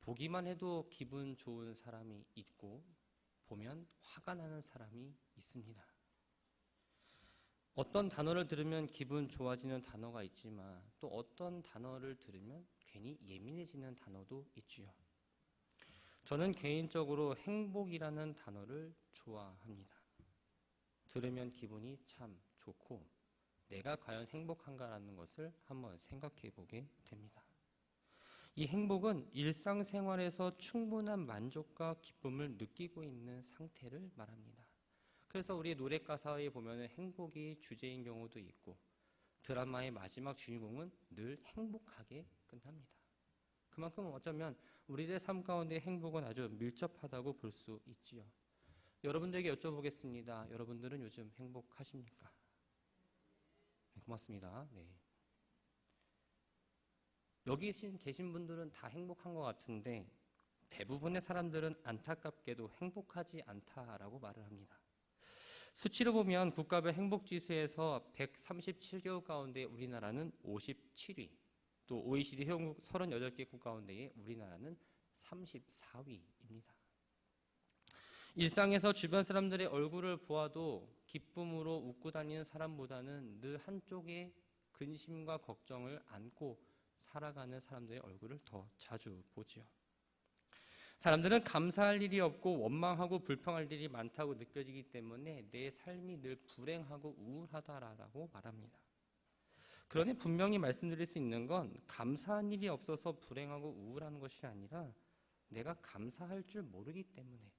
보기만 해도 기분 좋은 사람이 있고 보면 화가 나는 사람이 있습니다. 어떤 단어를 들으면 기분 좋아지는 단어가 있지만 또 어떤 단어를 들으면 괜히 예민해지는 단어도 있지요. 저는 개인적으로 행복이라는 단어를 좋아합니다. 들으면 기분이 참 좋고 내가 과연 행복한가라는 것을 한번 생각해 보게 됩니다. 이 행복은 일상생활에서 충분한 만족과 기쁨을 느끼고 있는 상태를 말합니다. 그래서 우리 노래 가사에 보면 행복이 주제인 경우도 있고 드라마의 마지막 주인공은 늘 행복하게 끝납니다. 그만큼 어쩌면 우리의 삶 가운데 행복은 아주 밀접하다고 볼 수 있지요. 여러분들에게 여쭤보겠습니다. 여러분들은 요즘 행복하십니까? 네, 고맙습니다. 네. 여기 계신 분들은 다 행복한 것 같은데 대부분의 사람들은 안타깝게도 행복하지 않다라고 말을 합니다. 수치로 보면 국가별 행복지수에서 137개국 가운데 우리나라는 57위, 또 OECD 회원국 38개국 가운데에 우리나라는 34위입니다. 일상에서 주변 사람들의 얼굴을 보아도 기쁨으로 웃고 다니는 사람보다는 늘 한쪽에 근심과 걱정을 안고 살아가는 사람들의 얼굴을 더 자주 보지요. 사람들은 감사할 일이 없고 원망하고 불평할 일이 많다고 느껴지기 때문에 내 삶이 늘 불행하고 우울하다라고 말합니다. 그러니 분명히 말씀드릴 수 있는 건 감사한 일이 없어서 불행하고 우울한 것이 아니라 내가 감사할 줄 모르기 때문에,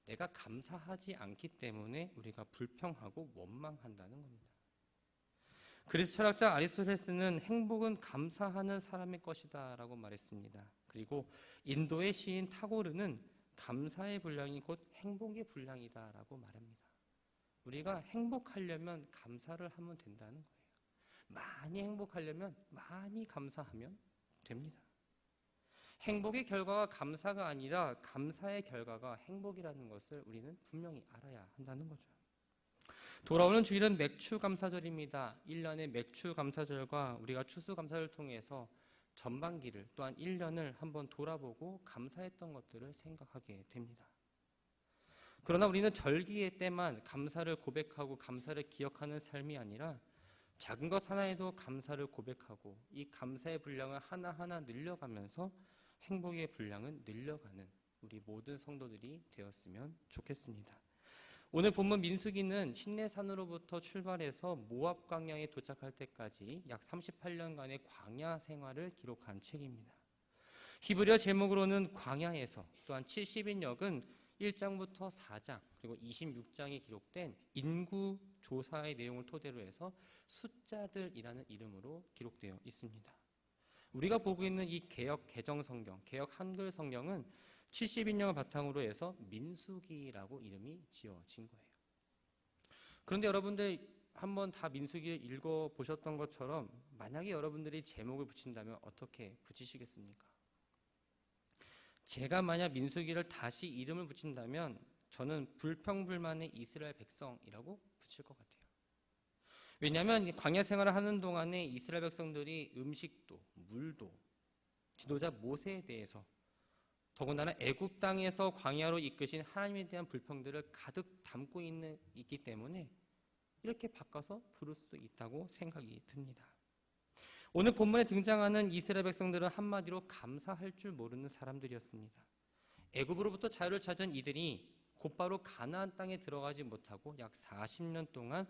내가 감사하지 않기 때문에 우리가 불평하고 원망한다는 겁니다. 그리스 철학자 아리스토텔레스는 행복은 감사하는 사람의 것이다 라고 말했습니다. 그리고 인도의 시인 타고르는 감사의 분량이 곧 행복의 분량이다 라고 말합니다. 우리가 행복하려면 감사를 하면 된다는 거예요. 많이 행복하려면 많이 감사하면 됩니다. 행복의 결과가 감사가 아니라 감사의 결과가 행복이라는 것을 우리는 분명히 알아야 한다는 거죠. 돌아오는 주일은 맥추감사절입니다. 1년의 맥추감사절과 우리가 추수감사절을 통해서 전반기를 또한 1년을 한번 돌아보고 감사했던 것들을 생각하게 됩니다. 그러나 우리는 절기의 때만 감사를 고백하고 감사를 기억하는 삶이 아니라 작은 것 하나에도 감사를 고백하고 이 감사의 분량을 하나하나 늘려가면서 행복의 분량은 늘려가는 우리 모든 성도들이 되었으면 좋겠습니다. 오늘 본문 민수기는 신내산으로부터 출발해서 모압 광야에 도착할 때까지 약 38년간의 광야 생활을 기록한 책입니다. 히브리어 제목으로는 광야에서, 또한 70인역은 1장부터 4장 그리고 26장에 기록된 인구 조사의 내용을 토대로 해서 숫자들이라는 이름으로 기록되어 있습니다. 우리가 보고 있는 이 개역 개정 성경, 개역 한글 성경은 70인역을 바탕으로 해서 민수기라고 이름이 지어진 거예요. 그런데 여러분들 한번 다 민수기를 읽어보셨던 것처럼 만약에 여러분들이 제목을 붙인다면 어떻게 붙이시겠습니까? 제가 만약 민수기를 다시 이름을 붙인다면 저는 불평불만의 이스라엘 백성이라고 붙일 것 같아요. 왜냐하면 광야 생활을 하는 동안에 이스라엘 백성들이 음식도 물도 지도자 모세에 대해서 더군다나 애굽 땅에서 광야로 이끄신 하나님에 대한 불평들을 가득 담고 있기 때문에 이렇게 바꿔서 부를 수 있다고 생각이 듭니다. 오늘 본문에 등장하는 이스라엘 백성들은 한마디로 감사할 줄 모르는 사람들이었습니다. 애굽으로부터 자유를 찾은 이들이 곧바로 가나안 땅에 들어가지 못하고 약 40년 동안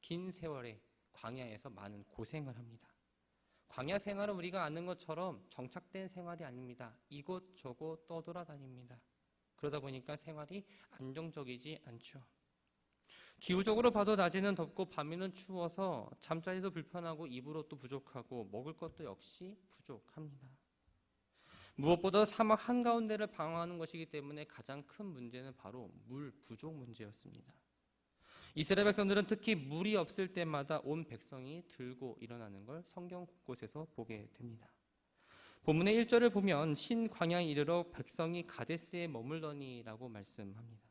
긴 세월에 광야에서 많은 고생을 합니다. 광야 생활은 우리가 아는 것처럼 정착된 생활이 아닙니다. 이곳저곳 떠돌아다닙니다. 그러다 보니까 생활이 안정적이지 않죠. 기후적으로 봐도 낮에는 덥고 밤에는 추워서 잠자리도 불편하고 입을 옷도 부족하고 먹을 것도 역시 부족합니다. 무엇보다 사막 한가운데를 방황하는 것이기 때문에 가장 큰 문제는 바로 물 부족 문제였습니다. 이스라엘 백성들은 특히 물이 없을 때마다 온 백성이 들고 일어나는 걸 성경 곳곳에서 보게 됩니다. 본문의 1절을 보면 신광야에 이르러 백성이 가데스에 머물더니라고 말씀합니다.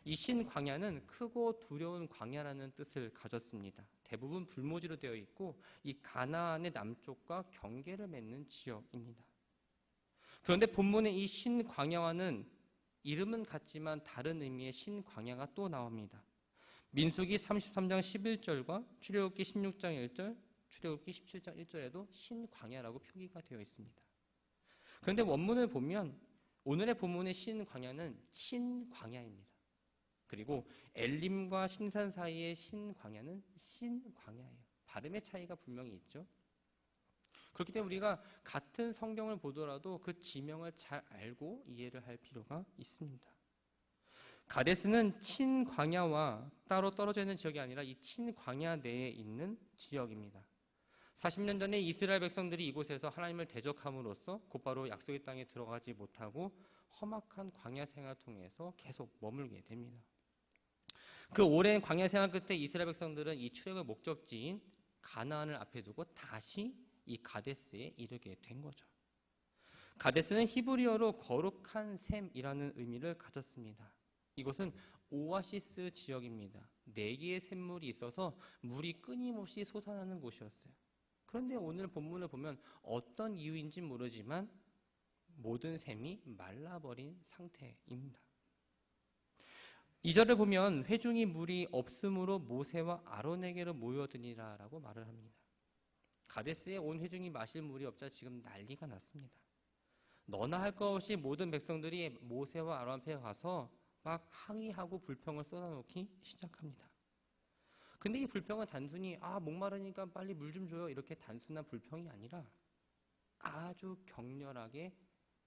이 신광야는 크고 두려운 광야라는 뜻을 가졌습니다. 대부분 불모지로 되어 있고 이 가나안의 남쪽과 경계를 맺는 지역입니다. 그런데 본문의 이 신광야와는 이름은 같지만 다른 의미의 신광야가 또 나옵니다. 민수기 33장 11절과 출애굽기 16장 1절, 출애굽기 17장 1절에도 신광야라고 표기가 되어 있습니다. 그런데 원문을 보면 오늘의 본문의 신광야는 친광야입니다. 그리고 엘림과 신산 사이의 신광야는 신광야예요. 발음의 차이가 분명히 있죠. 그렇기 때문에 우리가 같은 성경을 보더라도 그 지명을 잘 알고 이해를 할 필요가 있습니다. 가데스는 친광야와 따로 떨어져 있는 지역이 아니라 이 친광야 내에 있는 지역입니다. 40년 전에 이스라엘 백성들이 이곳에서 하나님을 대적함으로써 곧바로 약속의 땅에 들어가지 못하고 험악한 광야 생활을 통해서 계속 머물게 됩니다. 그 오랜 광야 생활 끝에 이스라엘 백성들은 이 출애굽의 목적지인 가나안을 앞에 두고 다시 이 가데스에 이르게 된 거죠. 가데스는 히브리어로 거룩한 샘이라는 의미를 가졌습니다. 이곳은 오아시스 지역입니다. 4개의 샘물이 있어서 물이 끊임없이 솟아나는 곳이었어요. 그런데 오늘 본문을 보면 어떤 이유인지 모르지만 모든 샘이 말라버린 상태입니다. 2절을 보면 회중이 물이 없으므로 모세와 아론에게로 모여드니라 라고 말을 합니다. 가데스에 온 회중이 마실 물이 없자 지금 난리가 났습니다. 너나 할 것 없이 모든 백성들이 모세와 아론 앞에 가서 막 항의하고 불평을 쏟아놓기 시작합니다. 근데 이 불평은 단순히 목마르니까 빨리 물 좀 줘요 이렇게 단순한 불평이 아니라 아주 격렬하게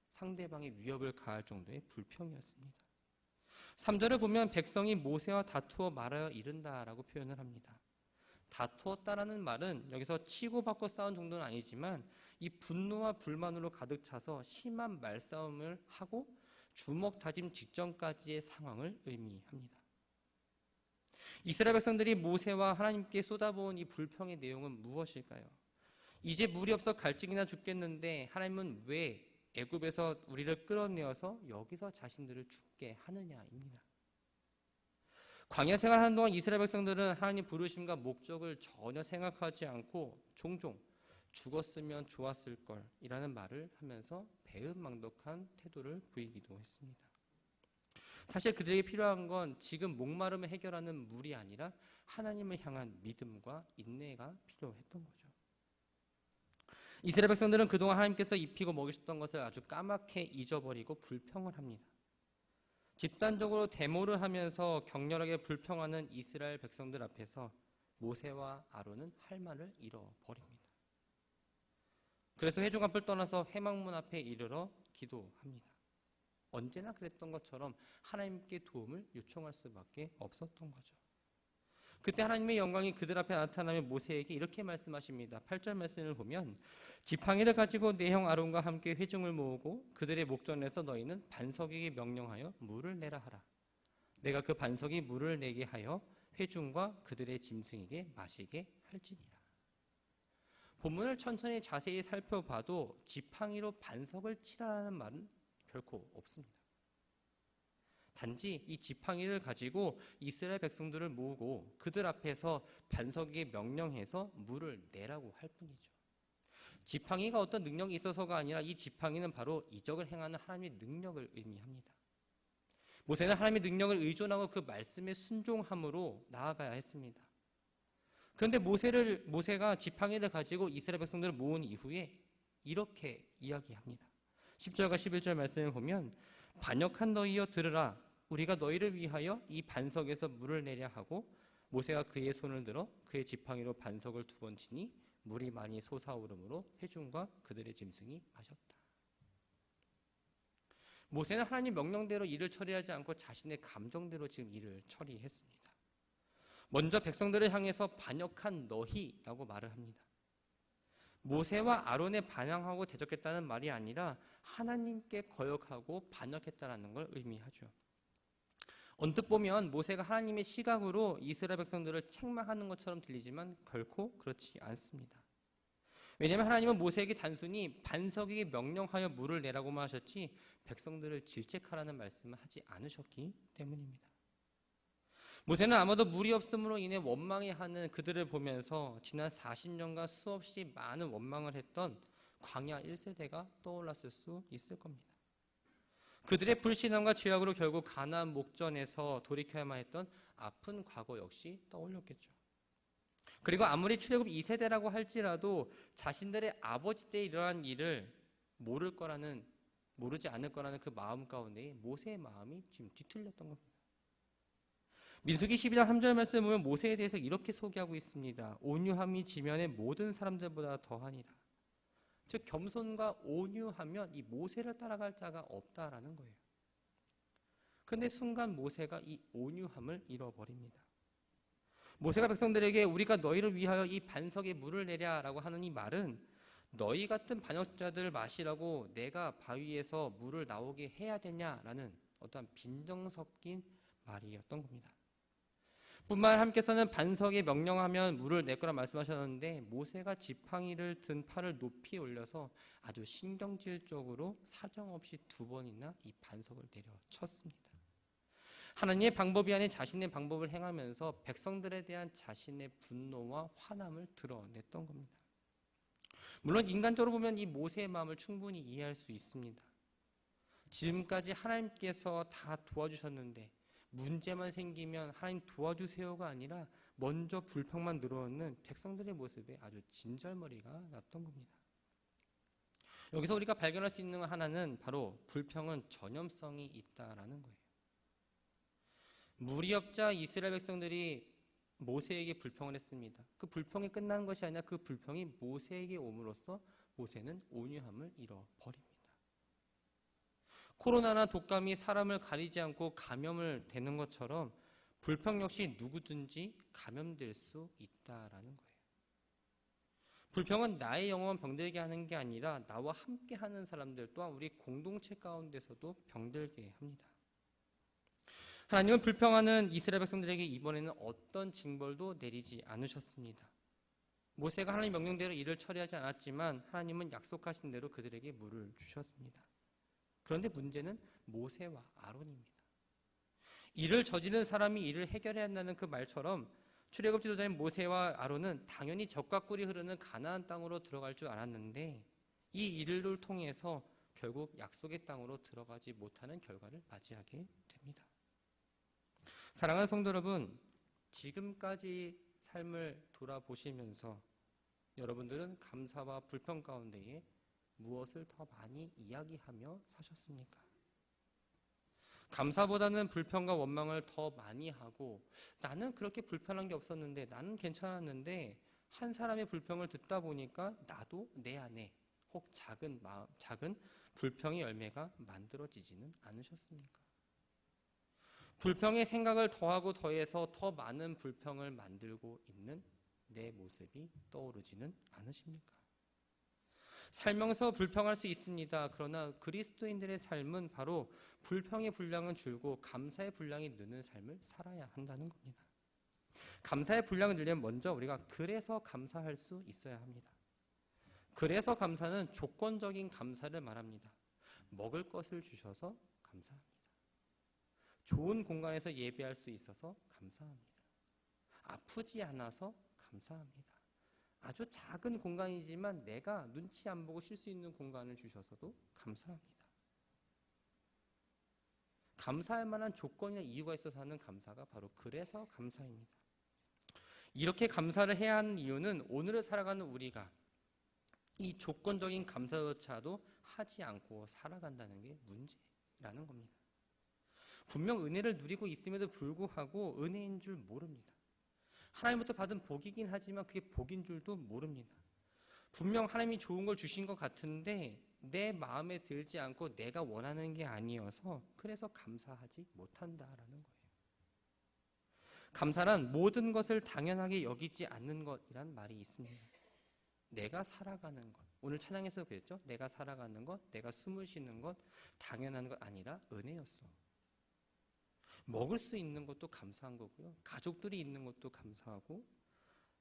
상대방의 위협을 가할 정도의 불평이었습니다. 3절을 보면 백성이 모세와 다투어 말하여 이른다라고 표현을 합니다. 다투었다라는 말은 여기서 치고받고 싸운 정도는 아니지만 이 분노와 불만으로 가득 차서 심한 말싸움을 하고 주먹 다짐 직전까지의 상황을 의미합니다. 이스라엘 백성들이 모세와 하나님께 쏟아부은 이 불평의 내용은 무엇일까요? 이제 물이 없어 갈증이나 죽겠는데 하나님은 왜 애굽에서 우리를 끌어내어서 여기서 자신들을 죽게 하느냐입니다. 광야 생활하는 동안 이스라엘 백성들은 하나님 부르심과 목적을 전혀 생각하지 않고 종종 죽었으면 좋았을 걸 이라는 말을 하면서 배은망덕한 태도를 보이기도 했습니다. 사실 그들에게 필요한 건 지금 목마름을 해결하는 물이 아니라 하나님을 향한 믿음과 인내가 필요했던 거죠. 이스라엘 백성들은 그동안 하나님께서 입히고 먹이셨던 것을 아주 까맣게 잊어버리고 불평을 합니다. 집단적으로 데모를 하면서 격렬하게 불평하는 이스라엘 백성들 앞에서 모세와 아론은 할 말을 잃어버립니다. 그래서 회중 앞을 떠나서 회막문 앞에 이르러 기도합니다. 언제나 그랬던 것처럼 하나님께 도움을 요청할 수밖에 없었던 거죠. 그때 하나님의 영광이 그들 앞에 나타나며 모세에게 이렇게 말씀하십니다. 8절 말씀을 보면 지팡이를 가지고 내 형 아론과 함께 회중을 모으고 그들의 목전에서 너희는 반석에게 명령하여 물을 내라 하라. 내가 그 반석이 물을 내게 하여 회중과 그들의 짐승에게 마시게 할지니라. 본문을 천천히 자세히 살펴봐도 지팡이로 반석을 치라는 말은 결코 없습니다. 단지 이 지팡이를 가지고 이스라엘 백성들을 모으고 그들 앞에서 반석에게 명령해서 물을 내라고 할 뿐이죠. 지팡이가 어떤 능력이 있어서가 아니라 이 지팡이는 바로 이적을 행하는 하나님의 능력을 의미합니다. 모세는 하나님의 능력을 의존하고 그 말씀에 순종함으로 나아가야 했습니다. 그런데 모세가 지팡이를 가지고 이스라엘 백성들을 모은 이후에 이렇게 이야기합니다. 10절과 11절 말씀을 보면 반역한 너희여 들으라. 우리가 너희를 위하여 이 반석에서 물을 내려 하고 모세가 그의 손을 들어 그의 지팡이로 반석을 2번 치니 물이 많이 솟아오르므로 회중과 그들의 짐승이 마셨다. 모세는 하나님 명령대로 일을 처리하지 않고 자신의 감정대로 지금 일을 처리했습니다. 먼저 백성들을 향해서 반역한 너희라고 말을 합니다. 모세와 아론에 반항하고 대적했다는 말이 아니라 하나님께 거역하고 반역했다는 걸 의미하죠. 언뜻 보면 모세가 하나님의 시각으로 이스라엘 백성들을 책망하는 것처럼 들리지만 결코 그렇지 않습니다. 왜냐하면 하나님은 모세에게 단순히 반석에게 명령하여 물을 내라고만 하셨지 백성들을 질책하라는 말씀을 하지 않으셨기 때문입니다. 모세는 아마도 물이 없음으로 인해 원망해하는 그들을 보면서 지난 40년간 수없이 많은 원망을 했던 광야 1세대가 떠올랐을 수 있을 겁니다. 그들의 불신앙과 죄악으로 결국 가나안 목전에서 돌이켜야만 했던 아픈 과거 역시 떠올렸겠죠. 그리고 아무리 출애굽 2세대라고 할지라도 자신들의 아버지 때 일어난 일을 모르지 않을 거라는 그 마음 가운데 모세의 마음이 지금 뒤틀렸던 겁니다. 민수기 12장 3절 말씀을 보면 모세에 대해서 이렇게 소개하고 있습니다. 온유함이 지면의 모든 사람들보다 더하니라. 즉 겸손과 온유하면 이 모세를 따라갈 자가 없다라는 거예요. 그런데 순간 모세가 이 온유함을 잃어버립니다. 모세가 백성들에게 우리가 너희를 위하여 이 반석에 물을 내랴라고 하는 이 말은 너희 같은 반역자들 마시라고 내가 바위에서 물을 나오게 해야 되냐라는 어떠한 빈정 섞인 말이었던 겁니다. 뿐만 하나님께서는 반석에 명령하면 물을 낼 거라 말씀하셨는데 모세가 지팡이를 든 팔을 높이 올려서 아주 신경질적으로 사정없이 2번이나 이 반석을 내려쳤습니다. 하나님의 방법이 아닌 자신의 방법을 행하면서 백성들에 대한 자신의 분노와 화남을 드러냈던 겁니다. 물론 인간적으로 보면 이 모세의 마음을 충분히 이해할 수 있습니다. 지금까지 하나님께서 다 도와주셨는데 문제만 생기면 하나님 도와주세요가 아니라 먼저 불평만 늘어놓는 백성들의 모습에 아주 진절머리가 났던 겁니다. 여기서 우리가 발견할 수 있는 하나는 바로 불평은 전염성이 있다라는 거예요. 무리업자 이스라엘 백성들이 모세에게 불평을 했습니다. 그 불평이 끝나는 것이 아니라 그 불평이 모세에게 옴으로써 모세는 온유함을 잃어버립니다. 코로나나 독감이 사람을 가리지 않고 감염을 되는 것처럼 불평 역시 누구든지 감염될 수 있다라는 거예요. 불평은 나의 영혼 병들게 하는 게 아니라 나와 함께 하는 사람들 또한 우리 공동체 가운데서도 병들게 합니다. 하나님은 불평하는 이스라엘 백성들에게 이번에는 어떤 징벌도 내리지 않으셨습니다. 모세가 하나님 명령대로 일을 처리하지 않았지만 하나님은 약속하신 대로 그들에게 물을 주셨습니다. 그런데 문제는 모세와 아론입니다. 일을 저지른 사람이 일을 해결해야 한다는 그 말처럼 출애굽 지도자인 모세와 아론은 당연히 적과 꿀이 흐르는 가나안 땅으로 들어갈 줄 알았는데 이 일을 통해서 결국 약속의 땅으로 들어가지 못하는 결과를 맞이하게 됩니다. 사랑하는 성도 여러분, 지금까지 삶을 돌아보시면서 여러분들은 감사와 불평 가운데에 무엇을 더 많이 이야기하며 사셨습니까? 감사보다는 불평과 원망을 더 많이 하고 나는 그렇게 불편한 게 없었는데 나는 괜찮았는데 한 사람의 불평을 듣다 보니까 나도 내 안에 혹 작은 불평의 열매가 만들어지지는 않으셨습니까? 불평의 생각을 더하고 더해서 더 많은 불평을 만들고 있는 내 모습이 떠오르지는 않으십니까? 살면서 불평할 수 있습니다. 그러나 그리스도인들의 삶은 바로 불평의 분량은 줄고 감사의 분량이 느는 삶을 살아야 한다는 겁니다. 감사의 분량을 늘려면 먼저 우리가 그래서 감사할 수 있어야 합니다. 그래서 감사는 조건적인 감사를 말합니다. 먹을 것을 주셔서 감사합니다. 좋은 공간에서 예배할 수 있어서 감사합니다. 아프지 않아서 감사합니다. 아주 작은 공간이지만 내가 눈치 안 보고 쉴 수 있는 공간을 주셔서도 감사합니다. 감사할 만한 조건이나 이유가 있어서 하는 감사가 바로 그래서 감사입니다. 이렇게 감사를 해야 하는 이유는 오늘을 살아가는 우리가 이 조건적인 감사조차도 하지 않고 살아간다는 게 문제라는 겁니다. 분명 은혜를 누리고 있음에도 불구하고 은혜인 줄 모릅니다. 하나님부터 받은 복이긴 하지만 그게 복인 줄도 모릅니다. 분명 하나님이 좋은 걸 주신 것 같은데 내 마음에 들지 않고 내가 원하는 게 아니어서 그래서 감사하지 못한다라는 거예요. 감사란 모든 것을 당연하게 여기지 않는 것이란 말이 있습니다. 내가 살아가는 것, 오늘 찬양에서 그랬죠? 내가 살아가는 것, 내가 숨을 쉬는 것, 당연한 것 아니라 은혜였어. 먹을 수 있는 것도 감사한 거고요. 가족들이 있는 것도 감사하고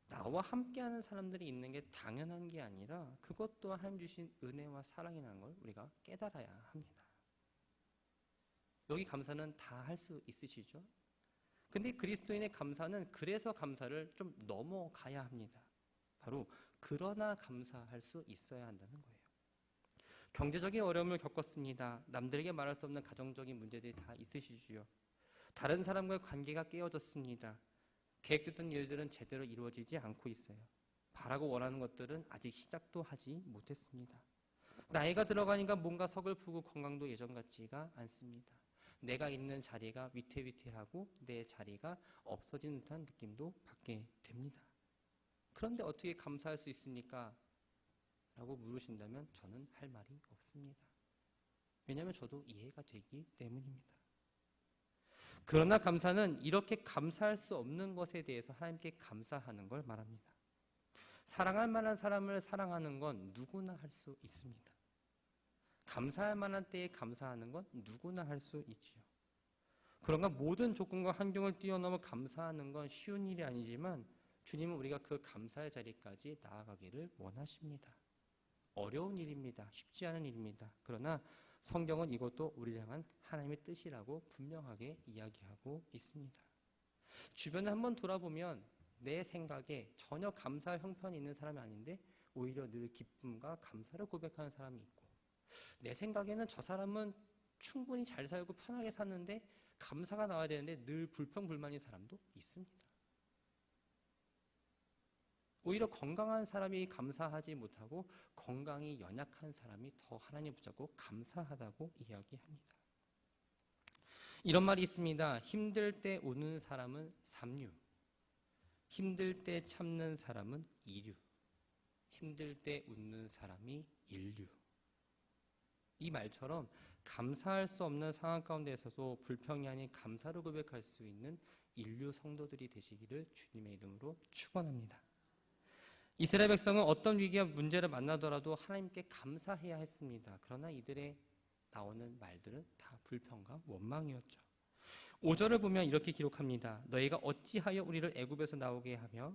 나와 함께하는 사람들이 있는 게 당연한 게 아니라 그것 또한 하나님 주신 은혜와 사랑이라는 걸 우리가 깨달아야 합니다. 여기 감사는 다 할 수 있으시죠? 근데 그리스도인의 감사는 그래서 감사를 좀 넘어가야 합니다. 바로 그러나 감사할 수 있어야 한다는 거예요. 경제적인 어려움을 겪었습니다. 남들에게 말할 수 없는 가정적인 문제들이 다 있으시지요. 다른 사람과의 관계가 깨어졌습니다. 계획됐던 일들은 제대로 이루어지지 않고 있어요. 바라고 원하는 것들은 아직 시작도 하지 못했습니다. 나이가 들어가니까 뭔가 서글프고 건강도 예전 같지가 않습니다. 내가 있는 자리가 위태위태하고 내 자리가 없어진 듯한 느낌도 받게 됩니다. 그런데 어떻게 감사할 수 있습니까? 라고 물으신다면 저는 할 말이 없습니다. 왜냐하면 저도 이해가 되기 때문입니다. 그러나 감사는 이렇게 감사할 수 없는 것에 대해서 하나님께 감사하는 걸 말합니다. 사랑할 만한 사람을 사랑하는 건 누구나 할 수 있습니다. 감사할 만한 때에 감사하는 건 누구나 할 수 있지요. 그런가 모든 조건과 환경을 뛰어넘어 감사하는 건 쉬운 일이 아니지만 주님은 우리가 그 감사의 자리까지 나아가기를 원하십니다. 어려운 일입니다. 쉽지 않은 일입니다. 그러나 성경은 이것도 우리를 향한 하나님의 뜻이라고 분명하게 이야기하고 있습니다. 주변을 한번 돌아보면 내 생각에 전혀 감사할 형편이 있는 사람이 아닌데 오히려 늘 기쁨과 감사를 고백하는 사람이 있고, 내 생각에는 저 사람은 충분히 잘 살고 편하게 사는데 감사가 나와야 되는데 늘 불평불만인 사람도 있습니다. 오히려 건강한 사람이 감사하지 못하고 건강이 연약한 사람이 더 하나님 붙잡고 감사하다고 이야기합니다. 이런 말이 있습니다. 힘들 때 웃는 사람은 삼류, 힘들 때 참는 사람은 이류, 힘들 때 웃는 사람이 인류. 이 말처럼 감사할 수 없는 상황 가운데에서도 불평이 아닌 감사를 고백할 수 있는 인류 성도들이 되시기를 주님의 이름으로 축원합니다. 이스라엘 백성은 어떤 위기와 문제를 만나더라도 하나님께 감사해야 했습니다. 그러나 이들의 나오는 말들은 다 불평과 원망이었죠. 5절을 보면 이렇게 기록합니다. 너희가 어찌하여 우리를 애굽에서 나오게 하며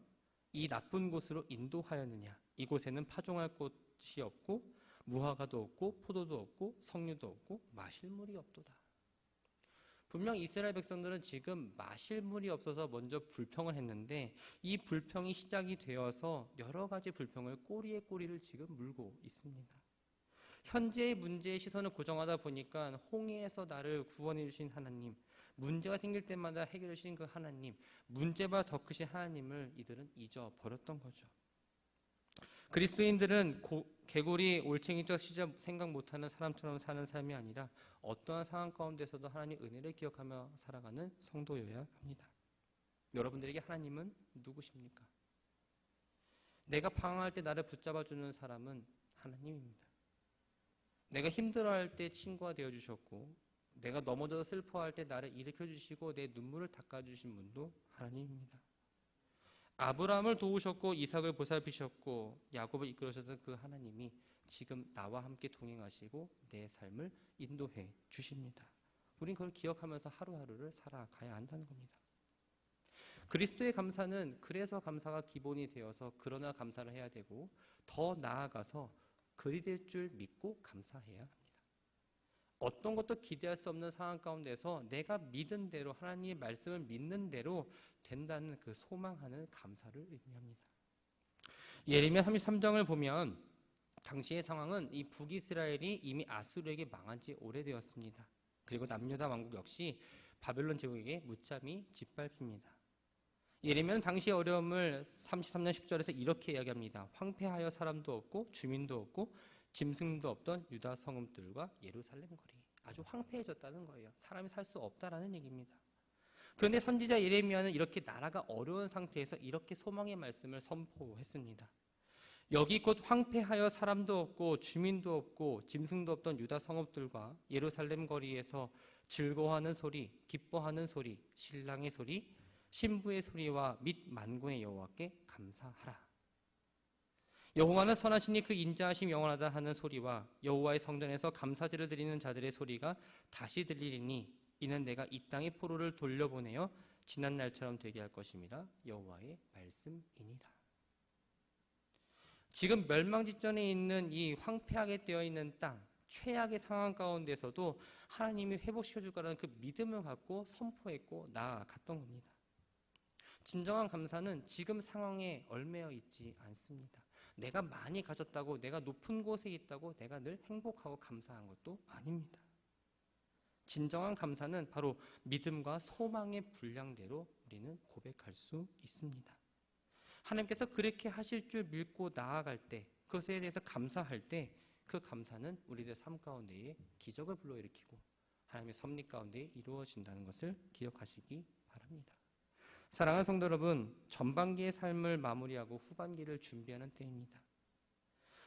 이 나쁜 곳으로 인도하였느냐. 이곳에는 파종할 곳이 없고 무화과도 없고 포도도 없고 석류도 없고 마실 물이 없도다. 분명 이스라엘 백성들은 지금 마실 물이 없어서 먼저 불평을 했는데 이 불평이 시작이 되어서 여러 가지 불평을 꼬리에 꼬리를 지금 물고 있습니다. 현재의 문제의 시선을 고정하다 보니까 홍해에서 나를 구원해 주신 하나님, 문제가 생길 때마다 해결해 주신 그 하나님, 문제보다 더 크신 하나님을 이들은 잊어버렸던 거죠. 그리스도인들은 개구리 올챙이적 시절 생각 못하는 사람처럼 사는 삶이 아니라 어떠한 상황 가운데서도 하나님의 은혜를 기억하며 살아가는 성도여야 합니다. 여러분들에게 하나님은 누구십니까? 내가 방황할 때 나를 붙잡아주는 사람은 하나님입니다. 내가 힘들어할 때 친구가 되어주셨고, 내가 넘어져서 슬퍼할 때 나를 일으켜주시고 내 눈물을 닦아주신 분도 하나님입니다. 아브라함을 도우셨고 이삭을 보살피셨고 야곱을 이끌으셨던 그 하나님이 지금 나와 함께 동행하시고 내 삶을 인도해 주십니다. 우린 그걸 기억하면서 하루하루를 살아가야 한다는 겁니다. 그리스도의 감사는 그래서 감사가 기본이 되어서 그러나 감사를 해야 되고, 더 나아가서 그리 될 줄 믿고 감사해야 합니다. 어떤 것도 기대할 수 없는 상황 가운데서 내가 믿은 대로, 하나님의 말씀을 믿는 대로 된다는 그 소망하는 감사를 의미합니다. 예레미야 33장을 보면 당시의 상황은 이 북이스라엘이 이미 아수르에게 망한 지 오래되었습니다. 그리고 남유다 왕국 역시 바벨론 제국에게 무참히 짓밟힙니다. 예레미야는 당시의 어려움을 33년 10절에서 이렇게 이야기합니다. 황폐하여 사람도 없고 주민도 없고 짐승도 없던 유다 성읍들과 예루살렘 거리. 아주 황폐해졌다는 거예요. 사람이 살 수 없다라는 얘기입니다. 그런데 선지자 예레미야는 이렇게 나라가 어려운 상태에서 이렇게 소망의 말씀을 선포했습니다. 여기 곧 황폐하여 사람도 없고 주민도 없고 짐승도 없던 유다 성읍들과 예루살렘 거리에서 즐거워하는 소리, 기뻐하는 소리, 신랑의 소리, 신부의 소리와 및 만군의 여호와께 감사하라. 여호와는 선하시니 그 인자하심 영원하다 하는 소리와 여호와의 성전에서 감사제를 드리는 자들의 소리가 다시 들리리니 이는 내가 이 땅의 포로를 돌려보내어 지난 날처럼 되게 할 것임이라 여호와의 말씀이니라. 지금 멸망 직전에 있는 이 황폐하게 되어 있는 땅, 최악의 상황 가운데서도 하나님이 회복시켜 줄 거라는 그 믿음을 갖고 선포했고 나아갔던 겁니다. 진정한 감사는 지금 상황에 얽매여 있지 않습니다. 내가 많이 가졌다고, 내가 높은 곳에 있다고 내가 늘 행복하고 감사한 것도 아닙니다. 진정한 감사는 바로 믿음과 소망의 분량대로 우리는 고백할 수 있습니다. 하나님께서 그렇게 하실 줄 믿고 나아갈 때, 그것에 대해서 감사할 때 그 감사는 우리들의 삶 가운데에 기적을 불러일으키고 하나님의 섭리 가운데 이루어진다는 것을 기억하시기 바랍니다. 사랑하는 성도 여러분, 전반기의 삶을 마무리하고 후반기를 준비하는 때입니다.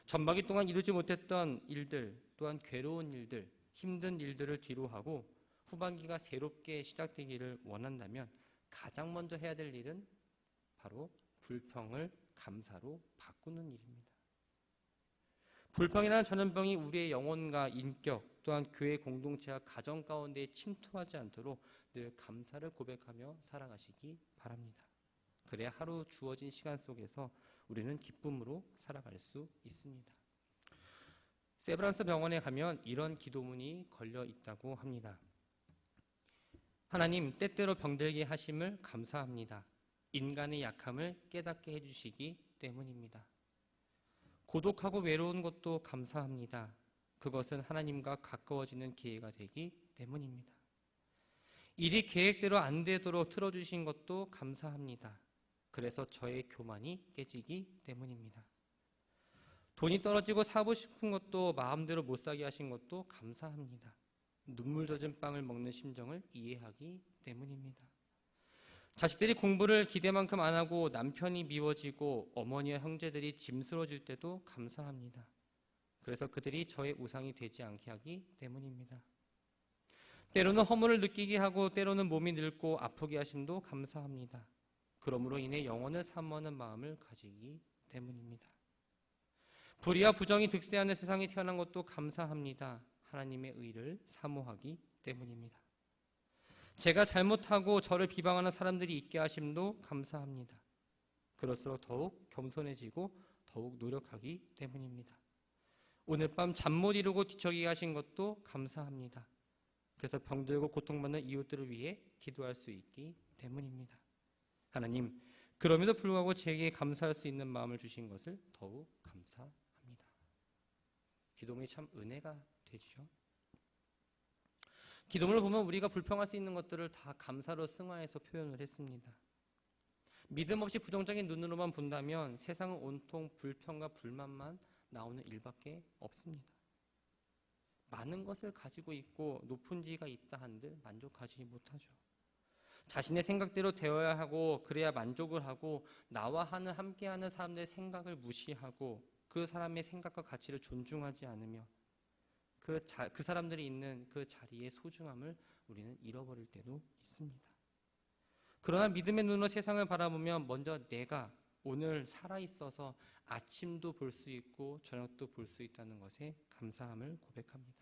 전반기 동안 이루지 못했던 일들, 또한 괴로운 일들, 힘든 일들을 뒤로하고 후반기가 새롭게 시작되기를 원한다면 가장 먼저 해야 될 일은 바로 불평을 감사로 바꾸는 일입니다. 불평이라는 전염병이 우리의 영혼과 인격, 또한 교회 공동체와 가정 가운데 침투하지 않도록 늘 감사를 고백하며 살아가시기 바랍니다. 그래야 하루 주어진 시간 속에서 우리는 기쁨으로 살아갈 수 있습니다. 세브란스 병원에 가면 이런 기도문이 걸려 있다고 합니다. 하나님, 때때로 병들게 하심을 감사합니다. 인간의 약함을 깨닫게 해주시기 때문입니다. 고독하고 외로운 것도 감사합니다. 그것은 하나님과 가까워지는 기회가 되기 때문입니다. 일이 계획대로 안 되도록 틀어주신 것도 감사합니다. 그래서 저의 교만이 깨지기 때문입니다. 돈이 떨어지고 사고 싶은 것도 마음대로 못 사게 하신 것도 감사합니다. 눈물 젖은 빵을 먹는 심정을 이해하기 때문입니다. 자식들이 공부를 기대만큼 안 하고 남편이 미워지고 어머니와 형제들이 짐스러워질 때도 감사합니다. 그래서 그들이 저의 우상이 되지 않게 하기 때문입니다. 때로는 허물을 느끼게 하고 때로는 몸이 늙고 아프게 하심도 감사합니다. 그러므로 인해 영혼을 사모하는 마음을 가지기 때문입니다. 불의와 부정이 득세하는 세상에 태어난 것도 감사합니다. 하나님의 의를 사모하기 때문입니다. 제가 잘못하고 저를 비방하는 사람들이 있게 하심도 감사합니다. 그럴수록 더욱 겸손해지고 더욱 노력하기 때문입니다. 오늘 밤 잠 못 이루고 뒤척이게 하신 것도 감사합니다. 그래서 병들고 고통받는 이웃들을 위해 기도할 수 있기 때문입니다. 하나님, 그럼에도 불구하고 제게 감사할 수 있는 마음을 주신 것을 더욱 감사합니다. 기도문이 참 은혜가 되죠. 기도문을 보면 우리가 불평할 수 있는 것들을 다 감사로 승화해서 표현을 했습니다. 믿음 없이 부정적인 눈으로만 본다면 세상은 온통 불평과 불만만 나오는 일밖에 없습니다. 많은 것을 가지고 있고 높은 지위가 있다 한들 만족하지 못하죠. 자신의 생각대로 되어야 하고 그래야 만족을 하고 나와 함께하는 사람들의 생각을 무시하고 그 사람의 생각과 가치를 존중하지 않으며 그 사람들이 있는 그 자리의 소중함을 우리는 잃어버릴 때도 있습니다. 그러나 믿음의 눈으로 세상을 바라보면 먼저 내가 오늘 살아있어서 아침도 볼 수 있고 저녁도 볼 수 있다는 것에 감사함을 고백합니다.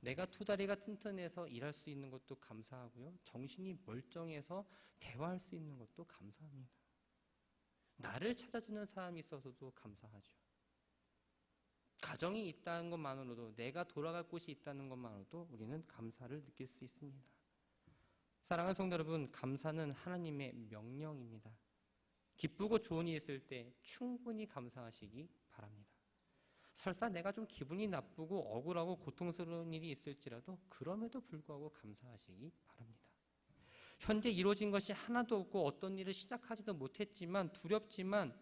내가 두 다리가 튼튼해서 일할 수 있는 것도 감사하고요. 정신이 멀쩡해서 대화할 수 있는 것도 감사합니다. 나를 찾아주는 사람이 있어서도 감사하죠. 가정이 있다는 것만으로도, 내가 돌아갈 곳이 있다는 것만으로도 우리는 감사를 느낄 수 있습니다. 사랑하는 성도 여러분, 감사는 하나님의 명령입니다. 기쁘고 좋은 일이 있을 때 충분히 감사하시기 바랍니다. 설사 내가 좀 기분이 나쁘고 억울하고 고통스러운 일이 있을지라도 그럼에도 불구하고 감사하시기 바랍니다. 현재 이루어진 것이 하나도 없고 어떤 일을 시작하지도 못했지만 두렵지만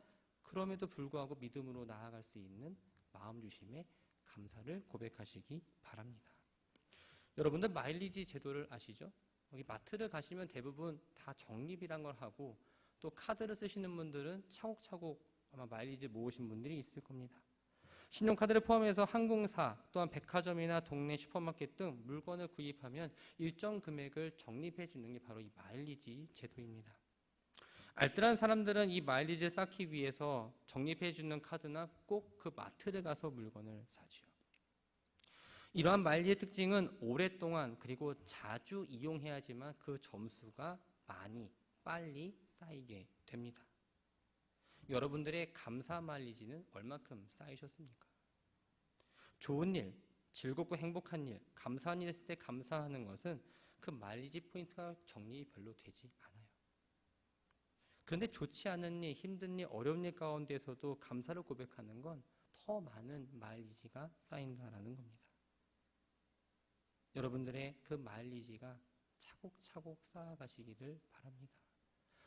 그럼에도 불구하고 믿음으로 나아갈 수 있는 마음 주심에 감사를 고백하시기 바랍니다. 여러분들 마일리지 제도를 아시죠? 여기 마트를 가시면 대부분 다 적립이란 걸 하고 또 카드를 쓰시는 분들은 차곡차곡 아마 마일리지 모으신 분들이 있을 겁니다. 신용카드를 포함해서 항공사 또한 백화점이나 동네 슈퍼마켓 등 물건을 구입하면 일정 금액을 적립해 주는 게 바로 이 마일리지 제도입니다. 알뜰한 사람들은 이 마일리지를 쌓기 위해서 적립해 주는 카드나 꼭 그 마트를 가서 물건을 사지요. 이러한 마일리지의 특징은 오랫동안 그리고 자주 이용해야지만 그 점수가 많이 빨리 쌓이게 됩니다. 여러분들의 감사 마일리지는 얼마큼 쌓이셨습니까? 좋은 일, 즐겁고 행복한 일, 감사한 일 했을 때 감사하는 것은 그 마일리지 포인트가 정립이 별로 되지 않아요. 그런데 좋지 않은 일, 힘든 일, 어려운 일 가운데서도 감사를 고백하는 건 더 많은 마일리지가 쌓인다라는 겁니다. 여러분들의 그 마일리지가 차곡차곡 쌓아가시기를 바랍니다.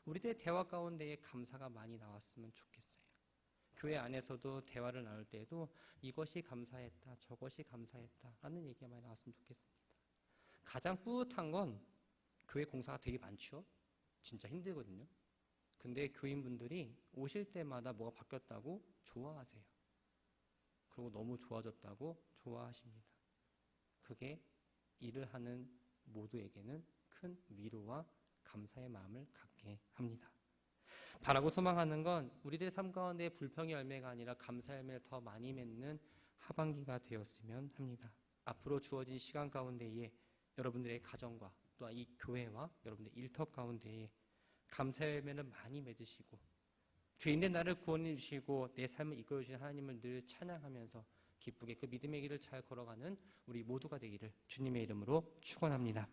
우리들의 대화 가운데에 감사가 많이 나왔으면 좋겠어요. 교회 안에서도 대화를 나눌 때에도 이것이 감사했다, 저것이 감사했다 라는 얘기가 많이 나왔으면 좋겠습니다. 가장 뿌듯한 건 교회 공사가 되게 많죠. 진짜 힘들거든요. 근데 교인분들이 오실 때마다 뭐가 바뀌었다고 좋아하세요. 그리고 너무 좋아졌다고 좋아하십니다. 그게 일을 하는 모두에게는 큰 위로와 감사의 마음을 갖게 합니다. 바라고 소망하는 건 우리들의 삶 가운데 불평의 열매가 아니라 감사의 열매를 더 많이 맺는 하반기가 되었으면 합니다. 앞으로 주어진 시간 가운데에 여러분들의 가정과 또한 이 교회와 여러분들의 일터 가운데에 감사의 열매를 많이 맺으시고 죄인된 나를 구원해 주시고 내 삶을 이끌어 주신 하나님을 늘 찬양하면서 기쁘게 그 믿음의 길을 잘 걸어가는 우리 모두가 되기를 주님의 이름으로 축원합니다.